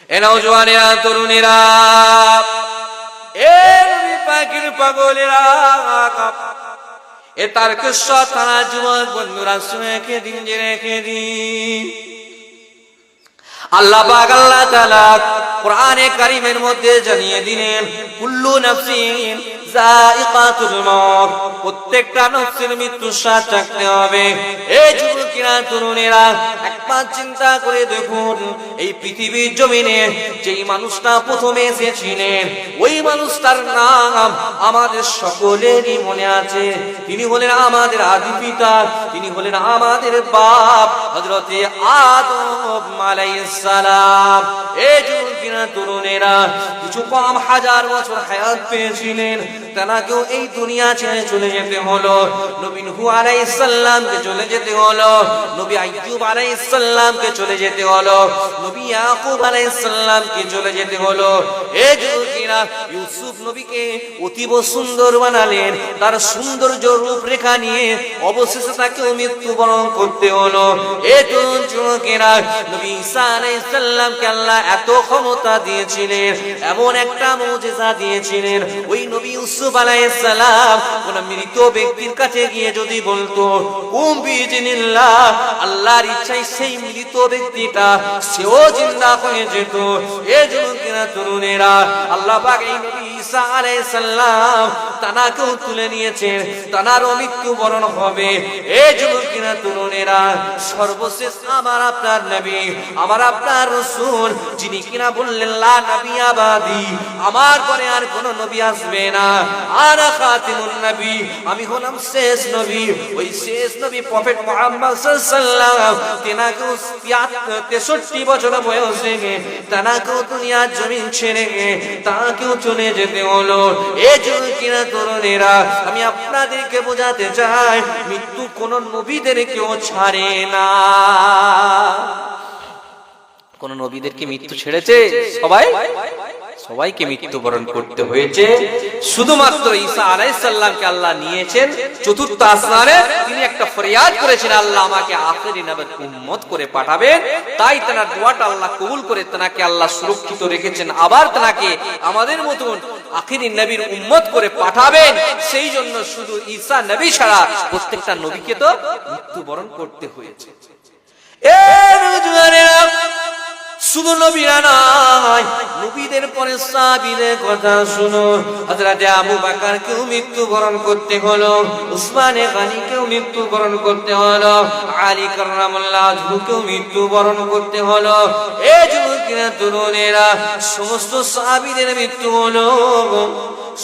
এ নওজওয়ানেরা, তরুণেরা, এ নবী পাকের পাগলেরা, এ তারকেশ্বর থানা যুবক বন্ধুরা, শুনে রেখে দিন, যে রেখে দিন, আল্লাহ পাক আল্লাহ তাআলা কোরআনে কারীমের মধ্যে জানিয়ে দিলেন, কুল্লু নাফসিন যায়িকাতুল মউত, প্রত্যেকটা নফসের মৃত্যু স্বাদ চাখতে হবে। এই যুবকেরা, তরুণেরা, একবার চিন্তা করে দেখুন, এই পৃথিবীর জমিনে যেই মানুষটা প্রথমে এসেছিলেন, ওই মানুষটার নাম আমাদের সকলেরই মনে আছে। তিনি হলেন আমাদের আদি পিতা, তিনি হলেন আমাদের বাপ, হযরতে আদম আলাইহিস সালাম। এই যুবকেরা, তরুণেরা, কিছু কম হাজার বছর হায়াত পেয়েছিলেন, তানাকেও এই দুনিয়া ছেড়ে চলে যেতে হলো। নবী নূহ আলাইহিস সালামকে চলে যেতে হলো, নবী আইয়ুব আলাইহিস সালামকে চলে যেতে হলো, নবী ইয়াকুব আলাইহিস সালামকে চলে যেতে হলো। এই যুবকেরা, ইউসুফ নবীকে অতীব সুন্দর বানালেন, তার সৌন্দর্য রূপরেখা নিয়ে অবশেষে তাকেও মৃত্যুবরণ করতে হলো। এই তরুণ যুবকেরা, নবী ঈসা আলাইহিস সালামকে আল্লাহ এত ক্ষমতা দিয়েছিলেন, এমন একটা মুজিজা দিয়েছিলেন, ওই নবী ইউসুফ আলাইহিস সালাম কোন মৃত ব্যক্তির কাছে গিয়ে যদি বলতো কুম বিইজনিল্লাহ, আল্লাহর ইচ্ছায় সেই মৃত ব্যক্তিটা সেও জিন্দা হয়ে যেত। এই যুবকেরা, তরুণেরা, আল্লাহ পাক এই নবী ঈসা আলাইহিস সালাম তানাকেও তুলে নিয়েছেন, তানারও মৃত্যুবরণ হবে। এই যুবকেরা, তরুণেরা, সর্বশেষ আমার আপনার নবী, আমার আপনার রাসূল, যিনি কিনা বললেন লা নবী আবাদি, আমার পরে আর কোন নবী আসবে না, আনা খাতিমুন নবী, আমি হলাম শেষ নবী। ওই শেষ নবী প্রফেট মুহাম্মদ সাল্লাল্লাহু আলাইহি ওয়াসাল্লাম, তেনাকেও 63 বছর বয়সে তানাকেও দুনিয়ার জমিন ছেড়ে তাকেও চলে যেতে হলো। এই যুবকেরা, তরুণেরা, আমি আপনাদেরকে বোঝাতে চাই, মৃত্যু কোন নবীদেরকেও ছাড়ে না। কোন নবীদেরকে মৃত্যু ছেড়েছে? সবাইকে মৃত্যুবরণ করতে হয়েছে। শুধুমাত্র ঈসা আলাইহিস সালামকে আল্লাহ নিয়েছেন চতুর্থ আসমানে। তিনি একটা ফরিয়াদ করেছেন, আল্লাহ আমাকে আখিরি নবীর উম্মত করে পাঠাবেন। তাই তার দোয়াটা আল্লাহ কবুল করে তাকে আল্লাহ সুরক্ষিত রেখেছেন, আবার তাকে আমাদের মতন আখিরি নবীর উম্মত করে পাঠাবেন। সেই জন্য শুধু ঈসা নবী ছাড়া প্রত্যেকটা নবীকে তো মৃত্যুবরণ করতে হয়েছে। শুধু নবীরা নয়, নবীদের পরে সাহাবীদের কথা শুনো। হযরত আবু বকরকেও মৃত্যুবরণ করতে হলো, উসমানে গনিকেও মৃত্যুবরণ করতে হলো, আলী কাররামাল্লাহু ওয়াজহুকেও মৃত্যুবরণ করতে হলো। এই যুবকেরা, তরুণেরা, সমস্ত সাহাবীদের মৃত্যু হলো,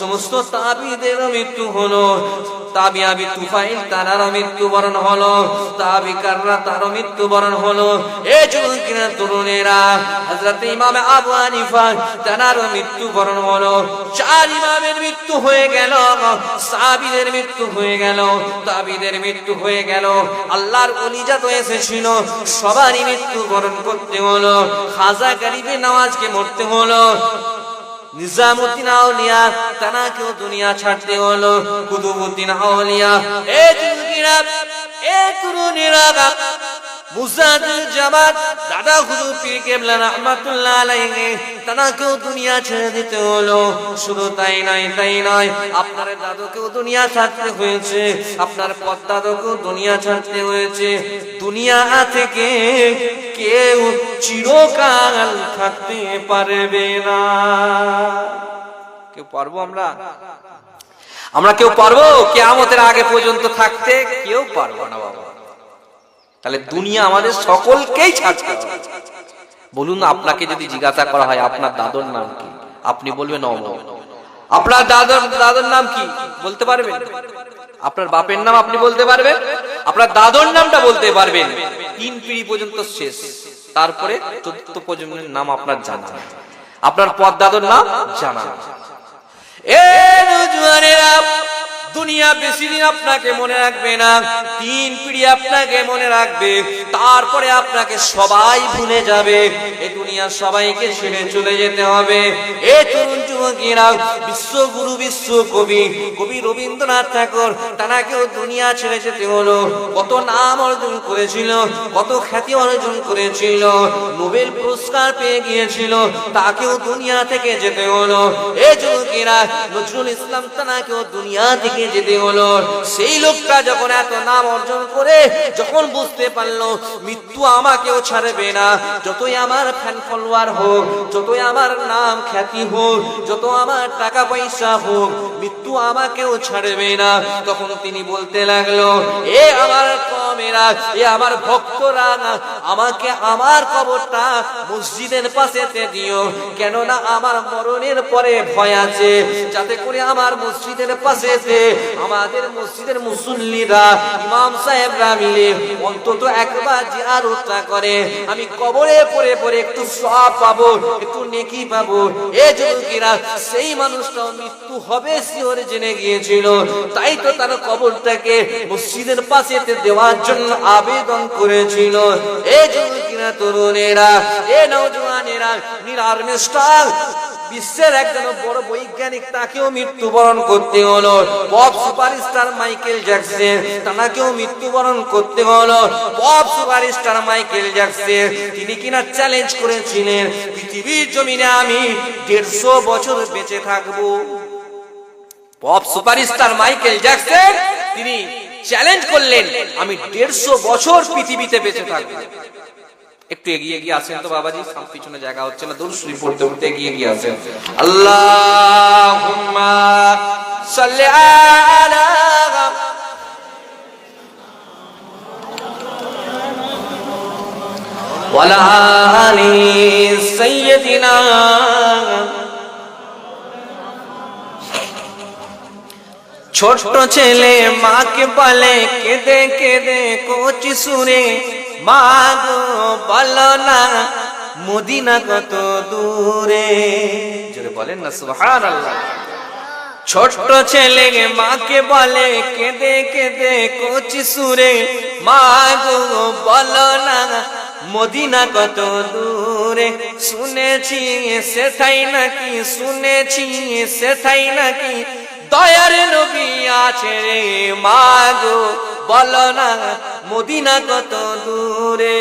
সমস্ত তাবিদের মৃত্যু হলো। তাবি আবি তুফাইল তার মৃত্যুবরণ হলো, তাবি কাররা তার মৃত্যুবরণ হলো। এই যুবকেরা, তরুণেরা, হযরত ইমাম আবু হানিফা তার মৃত্যুবরণ হলো। চার ইমামের মৃত্যু হয়ে গেল, সাহাবীদের মৃত্যু হয়ে গেল, তাবিদের মৃত্যু হয়ে গেল। আল্লাহর ওলি যত এসেছিল সবারই মৃত্যুবরণ করতে হলো। খাজা গরিবে নওয়াজকে মরতে হলো, নিজামউদ্দিন আউলিয়া তানাকেও দুনিয়া ছাড়তে হলো, কুতুবউদ্দিন আউলিয়া। এই যুবকেরা, এই তরুণেরা, মুজাদ্দিদ জামাত দাদা হুজুর পীর কেবলা রাহমাতুল্লাহ আলাইহি তানাকেও দুনিয়া ছেড়ে দিতে হলো। শুধু তাই নয়, আপনার দাদুকেও দুনিয়া ছাড়তে হয়েছে, আপনার পদ্দাদুকেও দুনিয়া ছাড়তে হয়েছে। দুনিয়া থেকে কেউ চিরকাল থাকতে পারবে না। কেউ পারবো? আমরা কেউ পারবো কিয়ামতের আগে পর্যন্ত থাকতে? কেউ পারবো না বাবা। তাহলে দুনিয়া আমাদের সকলকেই ছাড়তে হবে। বলুন, আপনাকে যদি জিজ্ঞাসা করা হয় আপনার দাদুর নাম কি, আপনি বলবেন অমর। আপনার দাদুর নাম কি বলতে পারবেন? আপনার বাপের নাম আপনি বলতে পারবেন? আপনার দাদুর নামটা বলতে পারবেন? 3 পিঢ়ি পর্যন্ত শেষ, তারপরে 4th প্রজন্মের নাম আপনার জানা, আপনার পরদাদুর নাম জানা। এ নওজওয়ানেরা, দুনিয়া বেশি দিন আপনাকে মনে রাখবে না, 3 পিঢ়ি আপনাকে মনে রাখবে, তারপরে আপনাকে সবাই ভুলে যাবে। এই দুনিয়া সবাইকে ছেড়ে চলে যেতে হবে। এই তরুণ যুবকেরা, বিশ্বগুরু বিশ্ব কবি রবীন্দ্রনাথ ঠাকুর, তানাকেও দুনিয়া ছেড়ে যেতে হলো। কত নাম অর্জন করেছিল, কত খ্যাতি অর্জন করেছিল, নোবেল পুরস্কার পেয়ে গিয়েছিল, তাকেও দুনিয়া থেকে যেতে হলো। এই যুবকেরা, নজরুল ইসলাম, তানাকেও দুনিয়া থেকে যেতে হলো। সেই লোকটা যখন এত নাম অর্জন করে যখন বুঝতে পারলো মৃত্যু আমাকেও ছাড়বে না, যতই আমার ফ্যান ফলোয়ার হোক, যতই আমার নাম খ্যাতি হোক, যত আমার টাকা পয়সা হোক, মৃত্যু আমাকেও ছাড়বে না, তখন তিনি বলতে লাগলো, এ আমার কমেরা, এ আমার ভক্তরা, আমাকে আমার কবরটা মসজিদের পাশেতে দিও, কেননা আমার মরণের পরে ভয় আছে, যাতে করে আমার মসজিদের পাশেতে আমাদের মসজিদের মুসল্লিরা, ইমাম সাহেবরা মিলে অন্তত একবার জিয়ারতটা করে, আমি কবরে পড়ে পড়ে একটু সওয়াব পাবো, একটু নেকি পাবো। এই যুবকেরা, সেই মানুষটাও মৃত্যু হবে শিওর জেনে গিয়েছিল, তাই তো তার কবরটাকে মসজিদের পাশেতে দেওয়ার জন্য আবেদন করেছিল। এই যুবকেরা, তরুণেরা, এই নওজওয়ানেরা, নীল আর্মস্ট্রং বিশ্বের একজন বড় বৈজ্ঞানিক, তাকেও মৃত্যুবরণ করতে হলো। পপ সুপারস্টার মাইকেল জ্যাকসন, তাকেও মৃত্যুবরণ করতে হলো। পপ সুপারস্টার মাইকেল জ্যাকসন, তিনি কিনা চ্যালেঞ্জ করেছিলেন, পৃথিবীর জমিনে আমি 150 বছর বেঁচে থাকবো। পপ সুপারস্টার মাইকেল জ্যাকসন তিনি চ্যালেঞ্জ করলেন, আমি 150 বছর পৃথিবীতে বেঁচে থাকবো। একটু এগিয়ে গিয়ে আসেন তো বাবাজি, পিছনে জায়গা হচ্ছে না, দরুদ শরীফ পড়তে পড়তে এগিয়ে গিয়ে আসেন। আল্লাহুম্মা সাল্লি আলা ওয়ালা আলি সাইয়্যিদিনা। ছোট ছেলে মাকে বলে, কেঁদে কেঁদে কচি সুরে, মা গো বলো না মদিনা কত দূরে। জোরে বলেন না সুবহানাল্লাহ। ছোট ছেলে মাকে বলে, কেঁদে কেঁদে কচি সুরে, মা গো বলো না মদিনা কত দূরে। শুনেছি সেটাই নাকি, শুনেছি সেটাই নাকি দয়ার নবী আছে রে, মা গো বলো না মদিনা কত দূরে।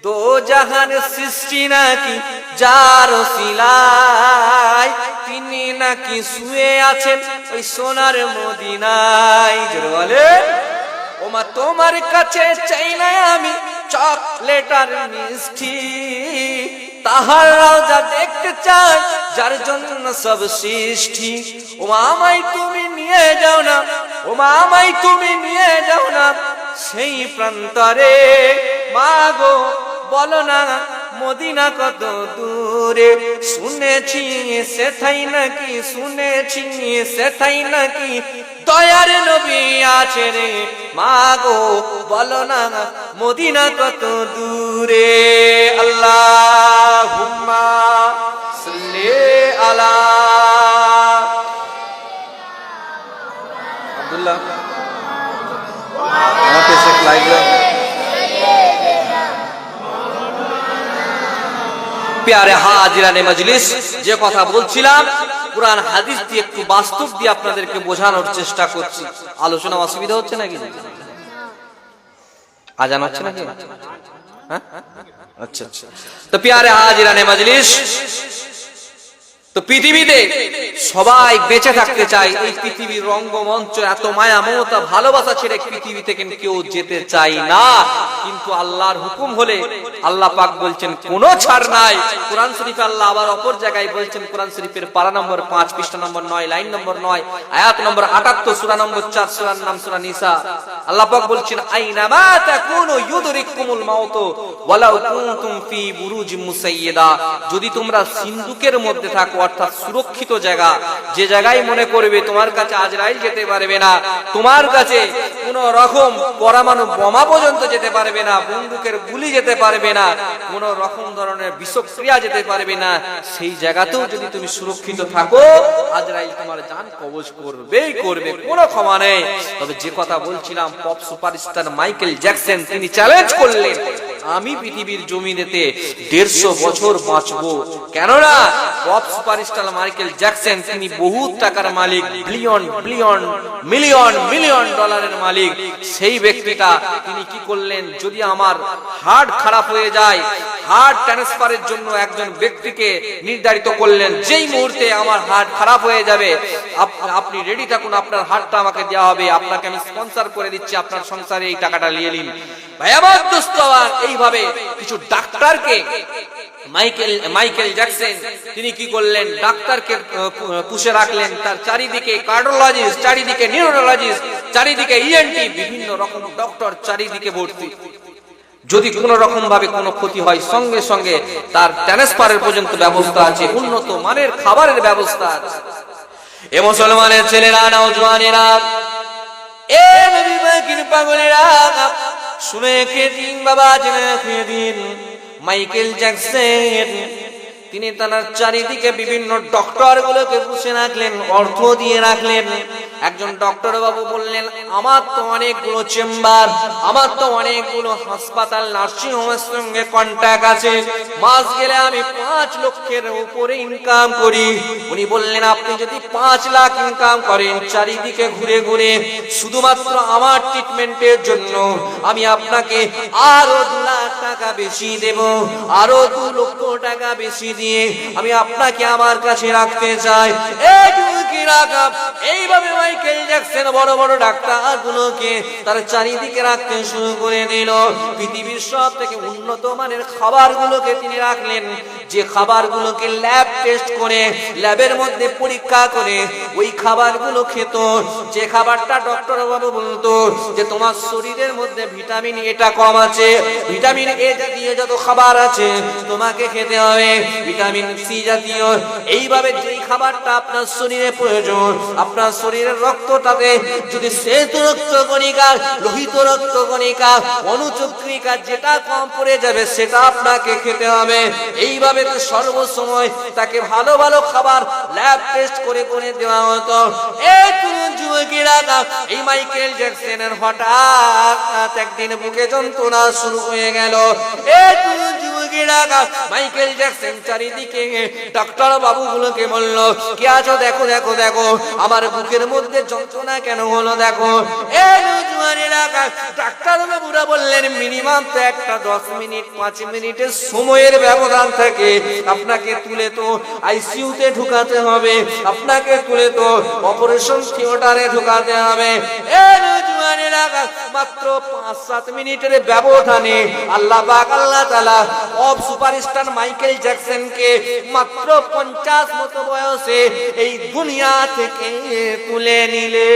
দো জাহান সৃষ্টি নাকি যার ওসিলায়, তিনি নাকি শুয়ে আছেন ওই সোনার মদিনায়। জোরে বলে, ওমা তোমার কাছে চাই না আমি চকলেট আর মিষ্টি, তাহার রওজা দেখতে চাই যার জন্য সব সৃষ্টি। ওমা আমায় তুমি নিয়ে যাও না, ওমা আমায় তুমি নিয়ে যাও না সেই প্রান্তরে, মা গো বলো না মদিনা কত দূরে। শুনেছি সেটাই নাকি, শুনেছি সেটাই নাকি দয়ার নবী আছে রে, মা গো বলো না মদিনা কত দূরে। আল্লাহুম্মা সাল্লি আলা আব্দুল্লাহ, আমার পেছে লাইভ। প্যারে হাজিরানে মজলিস, যে কথা বলছিলাম কুরআন হাদিস দিয়ে একটু বাস্তব দিয়ে আপনাদেরকে বোঝানোর চেষ্টা করছি। আলোচনা অসুবিধা হচ্ছে নাকি? আজান হচ্ছে নাকি? হ্যাঁ, আচ্ছা আচ্ছা। তো প্যারে হাজিরানে মজলিস, তো পৃথিবীতে সবাই বেঁচে থাকতে চায়। এই পৃথিবীর রঙ্গমঞ্চ এত মায়া মমতা ভালোবাসা ছেড়ে পৃথিবী থেকে কেউ যেতে চায় না, কিন্তু আল্লাহর হুকুম হলে আল্লাহ পাক বলছেন কোনো ছাড় নাই। কোরআন শরীফে আল্লাহ আবার অপর জায়গায় বলছেন, কোরআন শরীফের পারা নম্বর 5 পৃষ্ঠা নম্বর 9 লাইন নম্বর 9 আয়াত নম্বর 78 সূরা নম্বর 4 সূরার নাম সূরা নিসা। আল্লাহ পাক বলছেন, আইনামা তাকুনু ইউদরিকুমুল মাউত ওয়ালাউ কুনতুম ফি বুরুজিম মুসাইয়্যিদা। যদি তোমরা সিন্ধুকের মধ্যে থাকো, অর্থাৎ সুরক্ষিত জায়গা, জায়গা, যে জায়গায় মনে করবে তোমার কাছে আজরাইল যেতে পারবে না, তোমার কাছে কোন রকম পরমাণু বোমা পর্যন্ত যেতে পারবে না, বন্দুকের গুলি যেতে পারবে না, কোন রকম ধরনের বিষক্রিয়া যেতে পারবে না, সেই জায়গাতেও যদি তুমি সুরক্ষিত থাকো, আজরাইল তোমার জান কবজ করবেই করবে, কোনো ক্ষমা নেই। তবে যে কথা বলছিলাম, পপ সুপারস্টার মাইকেল জ্যাকসন তিনি চ্যালেঞ্জ করলেন, আমি পৃথিবীর জমিনেতে 150 বছর বাঁচবো। কেননা পপ সুপারস্টার মাইকেল জ্যাকসন তিনি বহু টাকার মালিক, বিলিয়ন বিলিয়ন মিলিয়ন মিলিয়ন ডলারের মালিক। সেই ব্যক্তিটা তিনি কি করলেন, যদি আমার হার্ট খারাপ হয়ে যায়, হার্ট ট্রান্সফারের জন্য একজন ব্যক্তিকে নির্ধারিত করলেন, যেই মুহূর্তে আমার হার্ট খারাপ হয়ে যাবে আপনি রেডি থাকুন, আপনার হার্টটা আমাকে দেওয়া হবে, আপনাকে আমি স্পন্সর করে দিচ্ছি, আপনার সংসারে এই টাকাটা নিয়ে নিন। ভাই আমার দোস্ত, এইভাবে কিছু ডাক্তারকে মাইকেল জ্যাকসন তিনি কি করলেন, ডাক্তারকে পুষে রাখলেন, তার চারিদিকে কার্ডিওলজিস্ট, চারিদিকে নিউরোলজিস্ট, চারিদিকে ইএনটি, বিভিন্ন রকম ডক্টর চারিদিকে ভর্তি। যদি কোন রকম ভাবে কোনো ক্ষতি হয়, সঙ্গে সঙ্গে তার ট্রান্সফারের পর্যন্ত ব্যবস্থা আছে, উন্নত মানের খাবারের ব্যবস্থা আছে। এ মুসলমানের ছেলেরা, নওজওয়ানেরা, এ নবী পাকের পাগলেরা, শুনে খেয়ে দিন বাবা, জেনে খেয়ে দিন। মাইকেল জ্যাকসন তিনি তার চারিদিকে বিভিন্ন ডক্টর গুলোকে বসে রাখলেন, অর্থ দিয়ে রাখলেন। একজন ডক্টর বাবু বললেন, আমার তো অনেকগুলো চেম্বার, আমার তো অনেকগুলো হাসপাতাল, নার্সিং হোমের সঙ্গে কন্ট্যাক্ট আছে, মাস গেলে আমি 5 লক্ষের উপরে ইনকাম করি। উনি বললেন, আপনি যদি 5 লাখ ইনকাম করেন, চারিদিকে ঘুরে ঘুরে শুধুমাত্র আমার ট্রিটমেন্টের জন্য আমি আপনাকে আরো 2 লাখ টাকা বেশি দেব, আরো 2 লক্ষ টাকা বেশি দিয়ে আমি আপনাকে আমার কাছে রাখতে চাই। এইভাবে মাইকেল জ্যাকসন বড় বড় ডাক্তার গুলোকে তার চারিদিকে রাখতে শুরু করে দিল। পৃথিবীর সব থেকে উন্নত মানের খাবার গুলোকে তিনি রাখলেন, যে খাবার গুলোকে ল্যাব টেস্ট করে, ল্যাবের মধ্যে পরীক্ষা করে ওই খাবার গুলো খেত। যে খাবারটা ডক্টর বাবু বলতো যে তোমার শরীরের মধ্যে ভিটামিন এটা কম আছে, ভিটামিন এ জাতীয় যত খাবার আছে তোমাকে খেতে হবে, ভিটামিন সি জাতীয়। এইভাবে যেই খাবারটা আপনার শরীরে প্রয়োজন, আপনার শরীরের রক্তটাতে যদি শ্বেত রক্ত কণিকা, লোহিত রক্ত কণিকা, অনুচক্রিকা যেটা কম পড়ে যাবে সেটা আপনাকে খেতে হবে। এইভাবে তো সর্বসময় তাকে ভালো ভালো খাবার ল্যাব টেস্ট করে করে দেওয়া হতো। এই যুবকেরা, এই মাইকেল জ্যাকসনের হঠাৎ একদিন বুকে যন্ত্রণা শুরু হয়ে গেল। এই যুবকেরা, মাইকেল জ্যাকসন চারিদিকে ডাক্তার বাবুগুলোকে বলল, কি আছো, দেখো দেখো দেখো আমার বুকের মধ্যে যন্ত্রণা কেন হলো দেখো। এই নওজওয়ানেরা, ডাক্তার বাবুরা বললেন, মিনিমাম তো একটা 10 মিনিট 5 মিনিটের সময়ের ব্যবধান থাকে, আপনাকে তুলে তো আইসিইউতে ঢুকাতে হবে, আপনাকে তুলে তো অপারেশন থিয়েটারে ঢুকাতে হবে। এই নওজওয়ানেরা, মাত্র 5-7 মিনিটের ব্যবধানে আল্লাহ পাক আল্লাহ তাআলা পপ সুপারস্টার মাইকেল জ্যাকসনকে মাত্র 50 মতো বয়সে এই দুনিয়া থেকে তুলে নিলে।